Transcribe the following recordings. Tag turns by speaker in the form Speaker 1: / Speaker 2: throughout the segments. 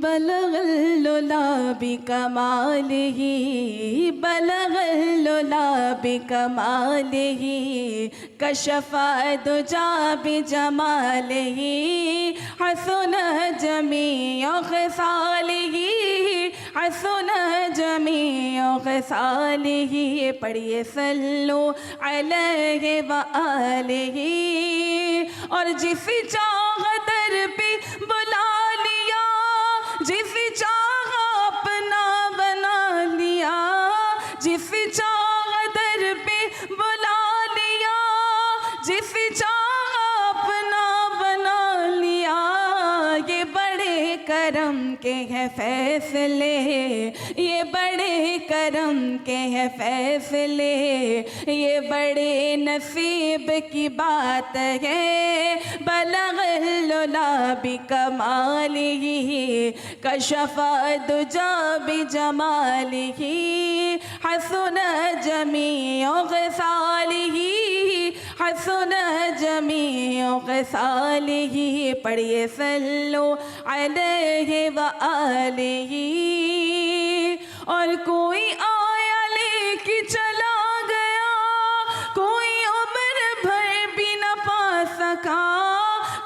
Speaker 1: बलगल्लुला बिकमालिही बलगल्लुला बिकमालिही कशफा दुजा बिजमालिही हसन जमीअ ख़िसालिही हसन जमीअ ख़िसालिही। पढ़िए सल्लु अलैहि व आलिही। और जिस चाह दर पे बुला लिया, जिस चाह अपना बना लिया, जिस चाह दर पे बुला लिया, जिस चाह अपना बना लिया। ये बड़े करम के हैं फैसले, ये बड़े करम के हैं फैसले, ये बड़े नसीब की बात है। बलगल्लुला बिकमालिही कशफा दुजा बिजमालिही हसन जमीअ ख़िसालिही हसन जमीअ ख़िसालिही। पढ़िए सल्लु अलैहि व आलिही। और कोई आया लेके चला गया, कोई उम्र भर भी न पा सका,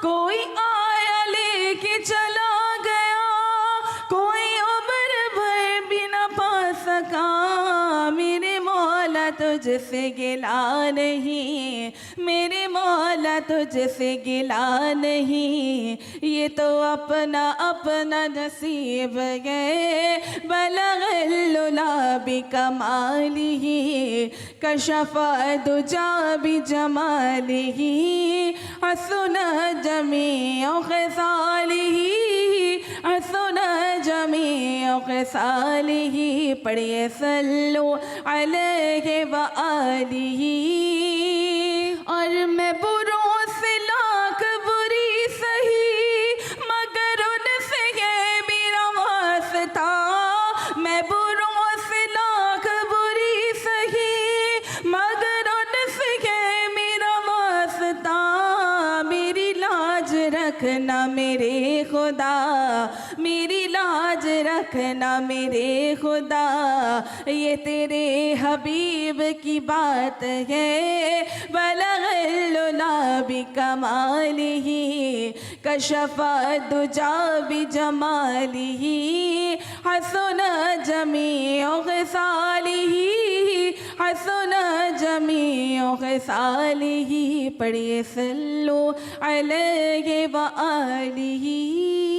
Speaker 1: कोई आया लेके चला गया, कोई उम्र भर भी न पा सका। मेरे मौला तुझसे गिला नहीं, मेरे मौला तुझसे गिला नहीं, ये तो अपना अपना नसीब है। बलगल्लुला बिकमालिही कशफा दुजा बिजमालिही हसन जमीअ ख़िसालिही हसन जमीअ ख़िसालिही। पढ़िए सल्लु अलैहि व आलिही। और मैं बुरों से लाख बुरी सही, मगर उनसे ये मेरा वास्ता। मैं बुरों से लाख बुरी सही, मगर उनसे ये मेरा वास्ता। मेरी लाज रखना मेरे खुदा, मेरी लाज रखना मेरे खुदा, ये तेरे हबीब की बात है। बलगल्लुला बिकमालिही कशफा दुजा बिजमालिही हसन जमीअ ख़िसालिही हसन जमीअ ख़िसालिही। पढ़िए सल्लु अलैहि व आलिही।